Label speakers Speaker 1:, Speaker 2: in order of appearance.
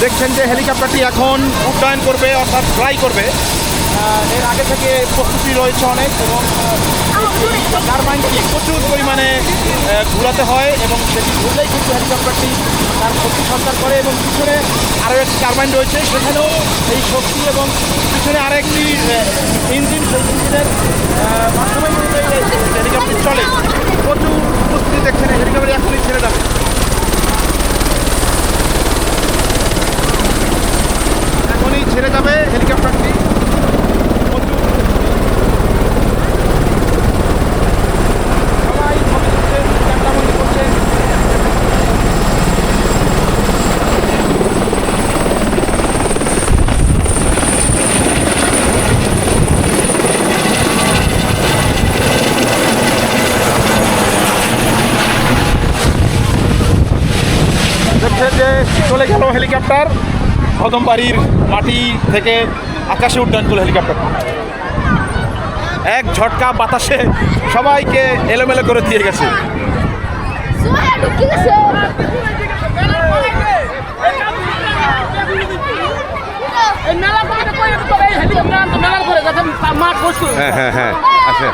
Speaker 1: দেখছেন যে হেলিকপ্টারটি এখন উড্ডয়ন করবে অর্থাৎ ফ্লাই করবে। এর আগে থেকে প্রস্তুতি রয়েছে অনেক এবং টারবাইনটি প্রচুর পরিমাণে ঘোরাতে হয় এবং সেটি ঘুরলেই কিন্তু হেলিকপ্টারটি তার শক্তি সঞ্চার করে এবং পিছনে আরও একটি টারবাইন রয়েছে, সেখানেও এই শক্তি এবং পিছনে আরও একটি ইঞ্জিন, সেই ইঞ্জিনের মাধ্যমে কিন্তু এই হেলিকপ্টার চলে। প্রচুর প্রস্তুতি দেখছেন, হেলিকপ্টার এখনই ছেড়ে যাবে। এখনই ছেড়ে যাবে হেলিকপ্টারটি। সবাই ছবি তুলছেন, ক্যামেরাবন্দি করছেন। দেখছেন যে চলে গেল হেলিকপ্টার, কদমবাড়ির মাটি থেকে আকাশে উড্ডয়ন করলো হেলিকপ্টার। এক ঝটকা বাতাসে সবাইকে এলোমেলো করে দিয়ে গেছে। হ্যাঁ হ্যাঁ হ্যাঁ, আচ্ছা।